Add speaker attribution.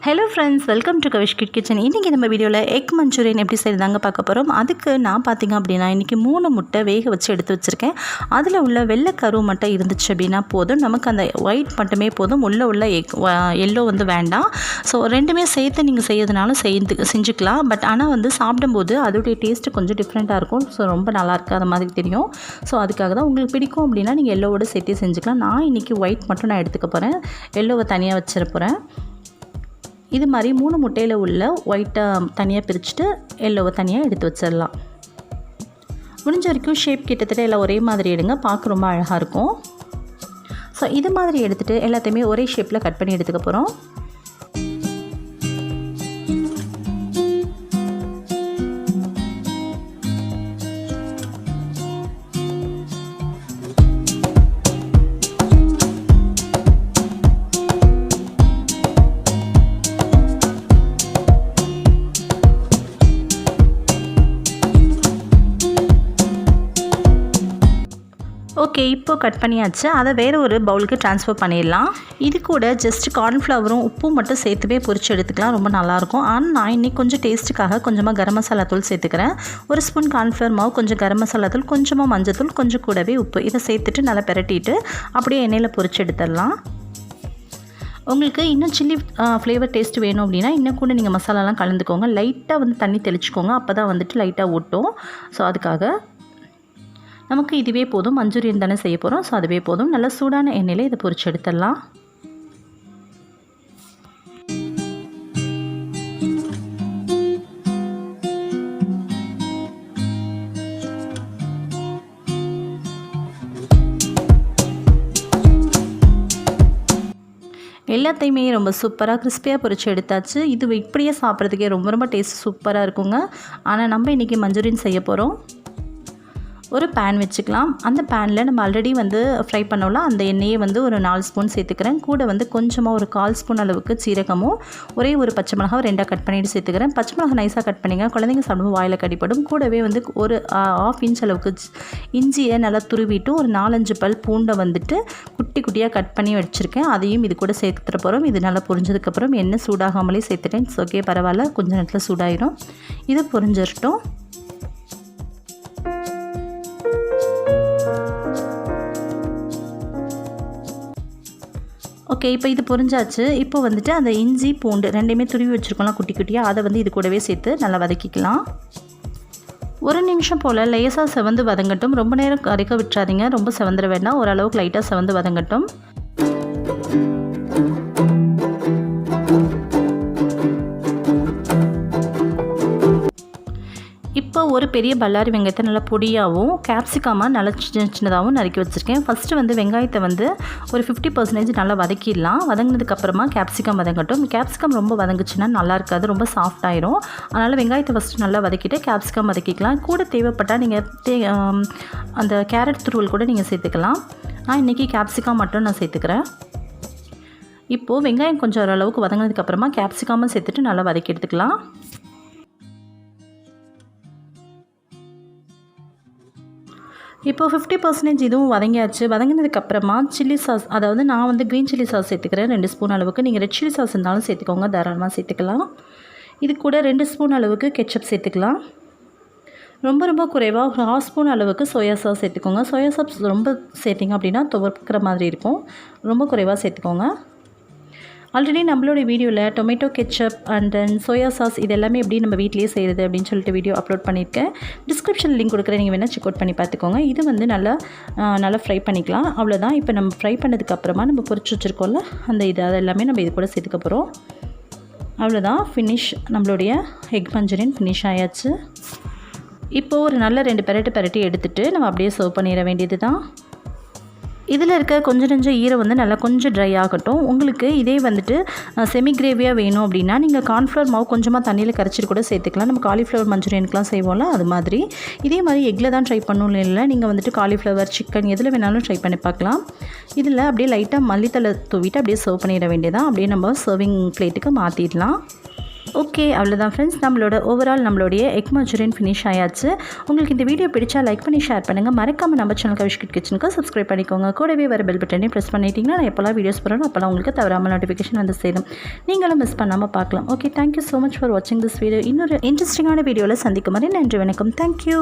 Speaker 1: Hello friends, welcome to Tsp Kitchen. இன்னைக்கு நம்ம வீடியோல எக் மஞ்சூரியன் எப்படி செய்யறதாங்க பார்க்க போறோம். அதுக்கு நான் பாத்தீங்க அப்படினா இன்னைக்கு 3 முட்டை வேக வச்சு எடுத்து வச்சிருக்கேன். அதுல உள்ள வெள்ளை கரு மட்டும் இருந்துச்சு அப்படினா போதும். நமக்கு அந்த ஒயிட் மட்டுமே போதும். உள்ள எக் yellow வந்து வேண்டாம். சோ ரெண்டுமே சேர்த்து நீங்க செய்யறதுனால செஞ்சுக்கலாம். பட் ஆனா வந்து சாப்பிடும்போது அதோட டேஸ்ட் கொஞ்சம் டிஃபரண்டா இருக்கும். சோ ரொம்ப நல்லா இருக்காத மாதிரி தெரியும். சோ அதுக்காக தான் உங்களுக்கு பிடிக்கும் அப்படினா நீங்க yellowவோட சேர்த்து செஞ்சுக்கலாம். நான் இன்னைக்கு ஒயிட் மட்டும் நான் எடுத்துக்க போறேன். yellowவை தனியா வச்சிர போறேன். இது மாதிரி 3 முட்டையில உள்ள ஒயிட்டை தனியாக பிரிச்சுட்டு எல்லோவை தனியாக எடுத்து வச்சிடலாம். முடிஞ்ச வரைக்கும் ஷேப் கிட்டத்தட்ட எல்லாம் ஒரே மாதிரி எடுங்க, பார்க்க ரொம்ப அழகாக இருக்கும். ஸோ இது மாதிரி எடுத்துகிட்டு எல்லாத்தையுமே ஒரே ஷேப்பில் கட் பண்ணி எடுத்துக்க போகிறோம். ஓகே, இப்போ கட் பண்ணியாச்சு. அதை வேறு ஒரு பவுலுக்கு ட்ரான்ஸ்ஃபர் பண்ணிடலாம். இது கூட ஜஸ்ட் கார்ன்ஃப்ளவரும் உப்பும் மட்டும் சேர்த்துவே பொரிச்சு எடுத்துக்கலாம், ரொம்ப நல்லாயிருக்கும். ஆனால் நான் இன்றைக்கி கொஞ்சம் டேஸ்ட்டுக்காக கொஞ்சமாக கரம் மசாலா தூள் சேர்த்துக்கிறேன். 1 ஸ்பூன் கார்ன்ஃப்ளவர் மாவு, கொஞ்சம் கரம் மசாலா தூள், கொஞ்சமாக மஞ்சள் தூள், கொஞ்சம் கூடவே உப்பு, இதை சேர்த்துட்டு நல்லா பிரட்டிட்டு அப்படியே எண்ணெயில் பொரிச்சு எடுத்துடலாம். உங்களுக்கு இன்னும் சில்லி ஃப்ளேவர் டேஸ்ட் வேணும் அப்படின்னா இன்னும் கூட நீங்கள் மசாலாலாம் கலந்துக்கோங்க. லைட்டாக வந்து தண்ணி தெளிச்சுக்கோங்க, அப்போ தான் வந்துட்டு லைட்டாக ஓட்டும். ஸோ அதுக்காக நமக்கு இதுவே போதும். மஞ்சூரியன் தானே செய்ய போகிறோம். ஸோ அதுவே போதும். நல்லா சூடான எண்ணெயில் இதை பொரிச்சு எடுத்துடலாம். எல்லாத்தையுமே ரொம்ப சூப்பராக கிறிஸ்பியாக பொரிச்சு எடுத்தாச்சு. இது இப்படியே சாப்பிட்றதுக்கே ரொம்ப டேஸ்ட் சூப்பராக இருக்குங்க. ஆனால் நம்ம இன்றைக்கி மஞ்சூரியன் செய்ய போகிறோம். ஒரு பேன் வச்சுக்கலாம். அந்த பேனில் நம்ம ஆல்ரெடி வந்து ஃப்ரை பண்ணோம்ல, அந்த எண்ணெயை வந்து ஒரு 4 ஸ்பூன் சேர்த்துக்கிறேன். கூட வந்து கொஞ்சமாக ஒரு 1/4 ஸ்பூன் அளவுக்கு சீரகமும் ஒரே ஒரு பச்சை மிளகாய் 2 கட் பண்ணிவிட்டு சேர்த்துக்கிறேன். பச்சை மிளகாய் நைஸாக கட் பண்ணிங்க, குழந்தைங்க சாப்பிடும்போது வாயில் கடிப்படும். கூடவே வந்து ஒரு 1/2 இன்ச் அளவுக்கு இஞ்சியை நல்லா துருவிட்டு ஒரு 4-5 பல் பூண்டை வந்துட்டு குட்டி குட்டியாக கட் பண்ணி வச்சுருக்கேன். அதையும் இது கூட சேர்த்துற போகிறோம். இது நல்லா பொரிஞ்சதுக்கப்புறம் எண்ணெய் சூடாகாமலே சேர்த்துட்டேன். ஓகே, பரவாயில்ல, கொஞ்சம் நேரத்தில் சூடாயிரும். இது பொரிஞ்சிடட்டும். ஓகே, இப்போ இது பொரிஞ்சாச்சு. இப்போ வந்துட்டு அந்த இஞ்சி பூண்டு ரெண்டையுமே துருவி வச்சுருக்கோம்லாம் குட்டி குட்டியாக, அதை வந்து இது கூடவே சேர்த்து நல்லா வதக்கிக்கலாம். 1 நிமிஷம் போல் லேசாக செவந்து வதங்கட்டும். ரொம்ப நேரம் கரைக்க விட்டுறாதீங்க, ரொம்ப செவந்துட வேண்டாம். ஓரளவுக்கு லைட்டாக செவந்து வதங்கட்டும். இப்போ ஒரு பெரிய பல்லாரி வெங்காயத்தை நல்லா பொடியாகவும் கேப்சிகமாக நல்லா சின்னதாகவும் நறுக்கி வச்சுருக்கேன். ஃபஸ்ட்டு வந்து வெங்காயத்தை வந்து ஒரு 50% நல்லா வதக்கிடலாம். வதங்கினதுக்கப்புறமா கேப்சிகம் வதங்கட்டும். கேப்சிகம் ரொம்ப வதங்குச்சுன்னா நல்லா இருக்காது, ரொம்ப சாஃப்ட் ஆயிரும். அதனால் வெங்காயத்தை ஃபஸ்ட்டு நல்லா வதக்கிட்டு கேப்சிகம் வதக்கிக்கலாம். கூட தேவைப்பட்டால் நீங்கள் அந்த கேரட் துருவல் கூட நீங்கள் சேர்த்துக்கலாம். நான் இன்றைக்கி கேப்சிகம் மட்டும் நான் சேர்த்துக்கிறேன். இப்போது வெங்காயம் கொஞ்சம் ஓரளவுக்கு வதங்கினதுக்கப்புறமா கேப்சிகமும் சேர்த்துட்டு நல்லா வதக்கி எடுத்துக்கலாம். இப்போ 50% இதுவும் வதங்கியாச்சு. வதங்கினதுக்கப்புறமா சில்லி சாஸ், அதாவது நான் வந்து க்ரீன் சில்லி சாஸ் சேர்த்துக்கிறேன் 2 ஸ்பூன் அளவுக்கு. நீங்கள் ரெட் சில்லி சாஸ் இருந்தாலும் சேர்த்துக்கோங்க, தாராளமாக சேர்த்துக்கலாம். இது கூட 2 ஸ்பூன் அளவுக்கு கெச்சப் சேர்த்துக்கலாம். ரொம்ப குறைவாக ஒரு 1/2 ஸ்பூன் அளவுக்கு சோயா சாஸ் சேர்த்துக்கோங்க. சோயா சாஸ் ரொம்ப சேர்த்திங்க அப்படின்னா துவக்கிற மாதிரி இருக்கும். ரொம்ப குறைவாக சேர்த்துக்கோங்க. ஆல்ரெடி நம்மளோட வீடியோவில் tomato ketchup and then soya sauce இது எல்லாமே எப்படி நம்ம வீட்டிலேயே செய்கிறது அப்படின்னு சொல்லிட்டு வீடியோ அப்லோட் பண்ணியிருக்கேன். டிஸ்கிரிப்ஷன் லிங்க் கொடுக்குறேன், நீங்கள் வேணால் செக் அவுட் பண்ணி பார்த்துக்கோங்க. இது வந்து நல்லா ஃப்ரை பண்ணிக்கலாம். அவ்வளோதான். இப்போ நம்ம ஃப்ரை பண்ணதுக்கப்புறமா நம்ம பொரிச்சு வச்சுருக்கோம்ல அந்த அது எல்லாமே நம்ம இது கூட சேர்த்துக்க போகிறோம். அவ்வளோதான், ஃபினிஷ். நம்மளுடைய எக் மஞ்சூரியன் ஃபினிஷ் ஆயாச்சு. இப்போது ஒரு நல்ல 2 பெரட்டி எடுத்துகிட்டு நம்ம அப்படியே சர்வ் பண்ணிட வேண்டியது தான். இதில் இருக்க கொஞ்சம் ஈரம் வந்து நல்லா கொஞ்சம் ட்ரை ஆகட்டும். உங்களுக்கு இதே வந்துட்டு செமி கிரேவியாக வேணும் அப்படின்னா நீங்கள் கார்ன்ஃப்ளவர் மாவு கொஞ்சமாக தண்ணியில் கரைச்சிட்டு கூட சேர்த்துக்கலாம். நம்ம காலிஃப்ளவர் மஞ்சூரியனுக்குலாம் செய்வோம்ல அது மாதிரி. இதே மாதிரி எக்கில் தான் ட்ரை பண்ணணும் இல்லை, நீங்கள் வந்துட்டு காலிஃப்ளவர் சிக்கன் எதில் வேணாலும் ட்ரை பண்ணி பார்க்கலாம். இதில் அப்படியே லைட்டாக மல்லித்தலை தூவிட்டு அப்படியே சர்வ் பண்ணிட வேண்டியதான். அப்படியே நம்ம சர்விங் பிளேட்டுக்கு மாற்றிடலாம். ஓகே, அவ்வளோதான் ஃப்ரெண்ட்ஸ். நம்மளுடைய எக் மஞ்சூரியன் ஃபினிஷ் ஆயாச்சு. உங்களுக்கு இந்த வீடியோ பிடிச்சா லைக் பண்ணி ஷேர் பண்ணுங்கள். மறக்காமல் நம்ம சேனல் கவிஷ்கிட் கிச்சனுக்கு சப்ஸ்கிரைப் பண்ணிக்கோங்க. கூடவே வர பெல் பட்டனையும் ப்ரெஸ் பண்ணிட்டீங்கன்னா நான் எப்போல்லாம் வீடியோஸ் போகிறோம் அப்போல்லாம் உங்களுக்கு தவறாமல் நோட்டிஃபிகேஷன் வந்து சேரும். நீங்களும் மிஸ் பண்ணாமல் பார்க்கலாம். Okay, thank you so much for வாட்சிங் திஸ் வீடியோ. இன்னொரு இன்ட்ரெஸ்டிங்கான வீடியோவில் சந்திக்கும் வரை நன்றி, வணக்கம். தேங்க்யூ.